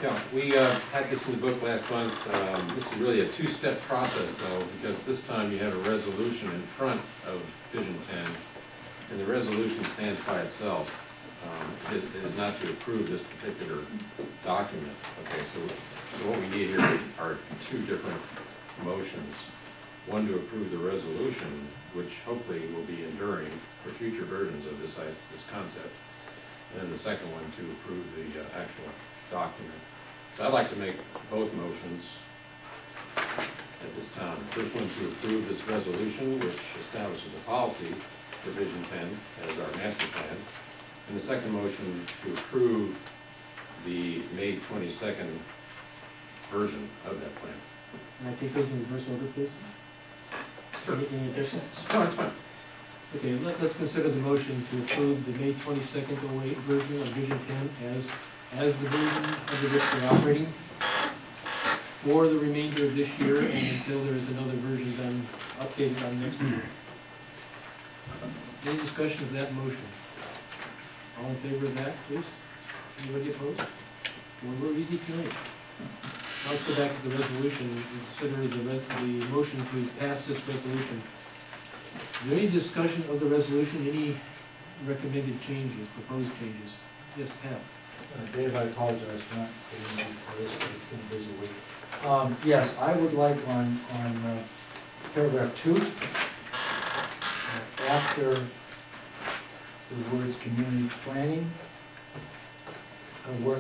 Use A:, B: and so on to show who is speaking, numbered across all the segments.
A: Yeah, we had this in the book last month. This is really a two-step process, though, because this time you have a resolution in front of Vision 10, and the resolution stands by itself. It is not to approve this particular document. Okay, so what we need here are two different motions. One to approve the resolution, which hopefully will be enduring for future versions of this concept, and then the second one to approve the actual document. So I'd like to make both motions at this time. The first one to approve this resolution, which establishes a policy for Vision 10 as our master plan, and the second motion to approve the May 22nd version of that plan.
B: Can I take those in reverse order, please?
A: Sure.
B: Any difference?
A: No, that's fine.
B: Okay, let's consider the motion to approve the May 22nd 08 version of Vision 10 as the version under which we're operating for the remainder of this year and until there is another version then updated on next year. Any discussion of that motion? All in favor of that, please? Anybody opposed? Well, we're easy tonight. Now let's go back to the resolution and consider the motion to pass this resolution. Is there any discussion of the resolution, any recommended changes, proposed changes? Yes, Pat.
C: Dave, I apologize for not getting ready for this, but it's been a busy week. Yes, I would like on paragraph 2, after the words community planning,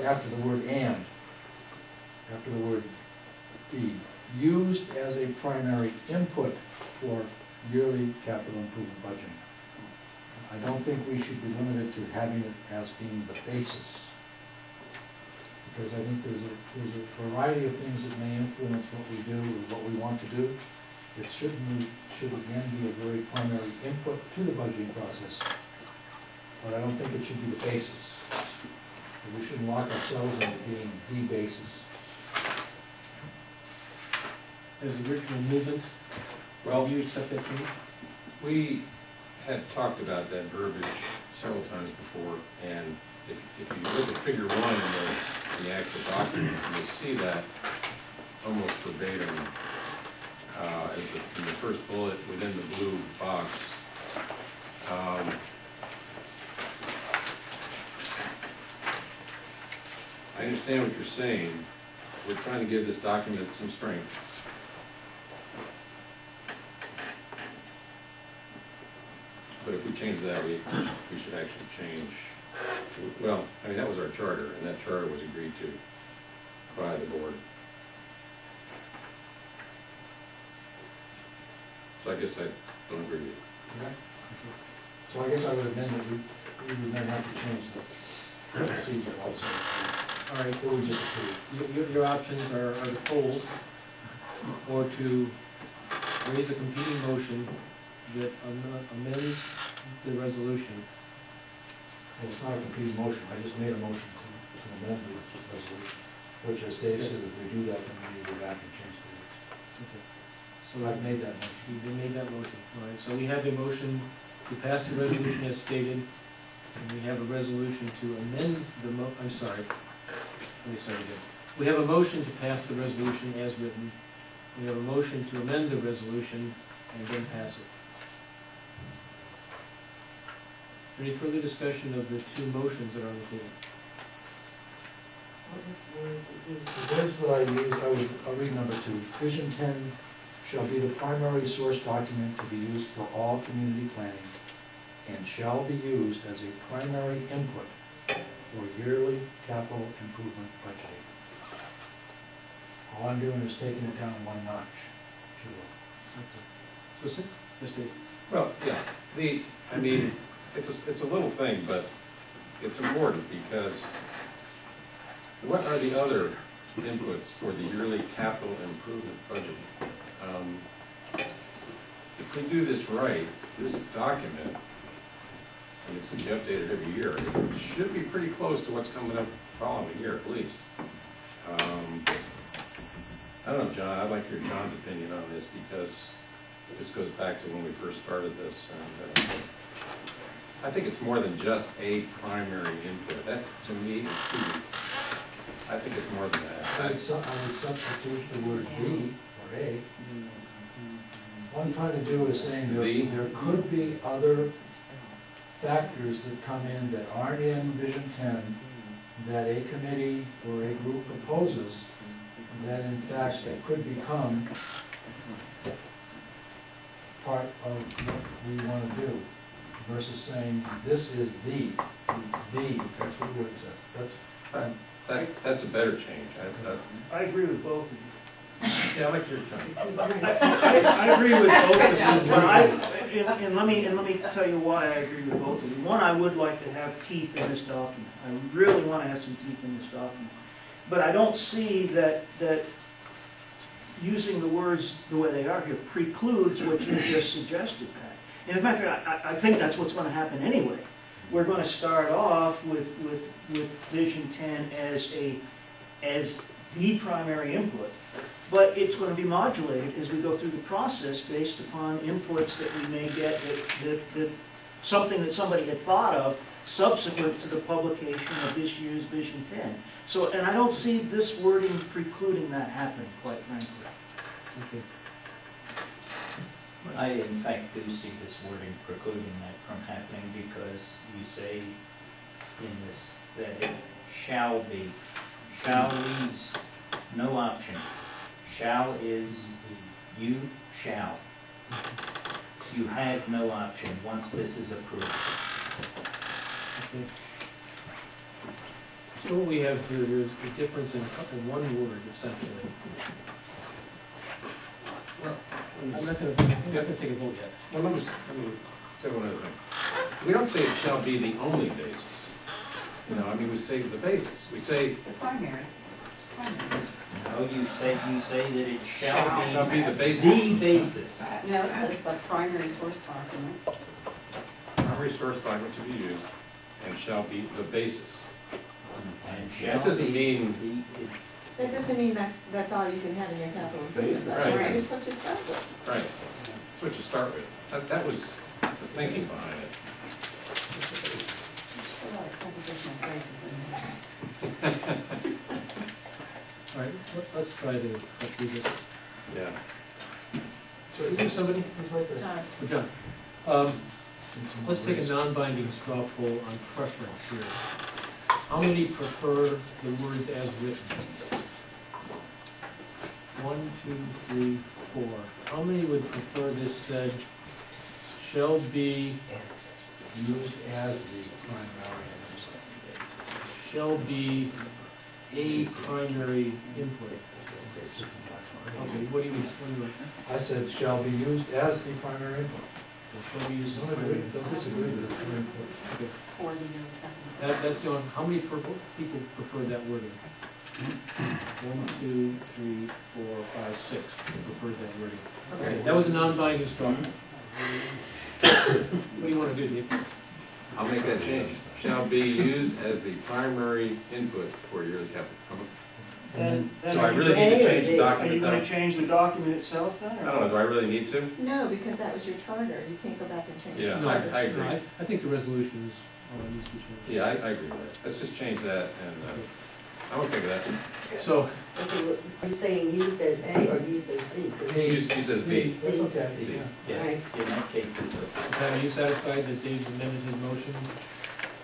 C: after the word and, after the word be, used as a primary input for yearly capital improvement budgeting. I don't think we should be limited to having it as being the basis, because I think there's a variety of things that may influence what we do or what we want to do. It should again be a very primary input to the budgeting process, but I don't think it should be the basis. We shouldn't lock ourselves into being the basis.
B: As the original movement,
A: Well,
B: do you accept that change?
A: we had talked about that verbiage several times before, and if you look at figure 1 in the actual document, you'll see that almost verbatim in the first bullet within the blue box. I understand what you're saying. We're trying to give this document some strength. But if we change that, we should actually change, well, I mean, that was our charter, and that charter was agreed to by the board. So I guess I don't agree with you.
C: Okay. So I guess I would amend that we would then have to change the procedure also.
B: All right,
C: Or we just approve.
B: your options are to fold or to raise a competing motion that amends the resolution.
C: Well, it's not a complete motion. I just made a motion to amend the resolution, which, as Dave said, if we do that, then we need to go back and change the words.
B: Okay.
C: So I've made that motion.
B: You made that motion. All right, so we have a motion to pass the resolution as stated, and we have a resolution to amend the I'm sorry. Let me start again. We have a motion to pass the resolution as written. We have a motion to amend the resolution and then pass it. Any further discussion of the two motions that are on the table?
C: The words that I used, I'll read number 2. Vision 10 shall be the primary source document to be used for all community planning and shall be used as a primary input for yearly capital improvement budgeting. All I'm doing is taking it down 1 notch, if you will.
B: Okay. So, Mr. Dave.
A: Well, yeah, I mean, it's a little thing, but it's important because what are the other inputs for the yearly capital improvement budget? If we do this right, this document, and it's to be updated every year, it should be pretty close to what's coming up the following year at least. I don't know, John, I'd like to hear John's opinion on this because this goes back to when we first started this. And I think it's more than just a primary input. That, to me, is too weak. I think it's more than that.
C: I would substitute the word "the" for "a." What I'm trying to do is saying there could be other factors that come in that aren't in Vision 10 that a committee or a group proposes, that in fact it could become part of what we want to do, versus saying this is the, that's what the word says.
A: That's a better change.
D: I agree with both of you.
A: Yeah, I like your tone.
D: I agree with both of you, but and let me tell you why I agree with both of you. One, I would like to have teeth in this document. I really want to have some teeth in this document. But I don't see that using the words the way they are here precludes what you just suggested, Pat. And as a matter of fact, I think that's what's going to happen anyway. We're going to start off with Vision 10 as the primary input. But it's going to be modulated as we go through the process based upon inputs that we may get, that something that somebody had thought of subsequent to the publication of this year's Vision 10. So, and I don't see this wording precluding that happening, quite frankly.
B: Okay.
E: I in fact do see this wording precluding that from happening, because you say in this that it shall be. Shall leaves no option. Shall is you shall. You have no option once this is approved.
B: Okay. So what we have here is a difference in one word, essentially.
A: Well,
B: I'm not gonna take a vote yet.
A: well, let me say one other thing. We don't say it shall be the only basis. You know, I mean, we say the basis. We say
F: The primary.
E: No, you say that it shall
A: be the basis.
E: the basis.
F: No, it says the primary source document.
A: Primary source document to be used and shall be the basis.
E: And
A: That
E: shall
A: doesn't
E: be
A: mean-
G: That doesn't mean that's all you can have in your capital improvement budget.
A: Right.
G: It's what you start with.
A: Right. That's what you start with. That was the thinking behind it.
F: There's a lot of prepositional phrases in there.
B: All right, let's try to get through this.
A: Yeah.
B: So is there somebody?
C: It's right there.
G: John,
B: Oh, John. Let's take a non-binding straw poll on preference here. How many prefer the words as written? 1, 2, 3, 4. How many would prefer this said, shall be,
C: Used as the primary.
B: shall be a primary input? Okay, what do you want?
C: I said shall be used as the primary input.
B: Shall be used as
C: Don't
B: primary
C: agree,
B: input?
C: don't disagree with it.
B: Okay.
F: For the year capital.
B: That's the only, how many people prefer that wording? 1, 2, 3, 4, 5, 6 prefers that wording. Okay, that was a non-binding straw. What do you want to do, Dave?
A: I'll make that change. Shall be used as the primary input for yearly capital.
D: Then
A: So I really need to change the
D: Are you
A: document
D: going
A: though?
D: to change the document itself then?
A: I don't know, do I really need to?
G: no, because that was your charter. You can't go back and change
A: Yeah,
G: the
A: I
G: charter.
A: agree.
B: No, I think the resolutions needs to be changed.
A: Yeah, I agree with that. Let's just change that and, I'm okay with that.
B: So,
H: Okay, are you saying used as A or used as B? 'Cause-
A: Use as the.
C: That's okay.
E: Yeah, in that case, it's a.
B: Pat, are you satisfied that Dave's amended his motion?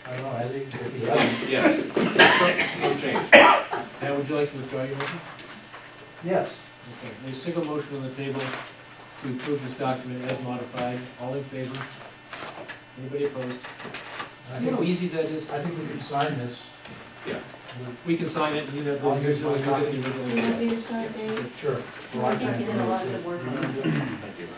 C: I don't know, I think if he
A: Yes, some change.
B: Pat, would you like to withdraw your motion?
C: yes.
B: Okay, there's a single motion on the table to approve this document as modified. All in favor? Anybody opposed?
C: I
B: You know how
C: think,
B: easy that is?
C: I think we can sign this.
A: Yeah.
B: We can sign it, and you have the
C: I'll use my
B: original, you get the
C: copy.
B: original.
G: You want to do this, Dave?
C: Sure.
G: I think you did a lot of good work on it.
A: Thank you.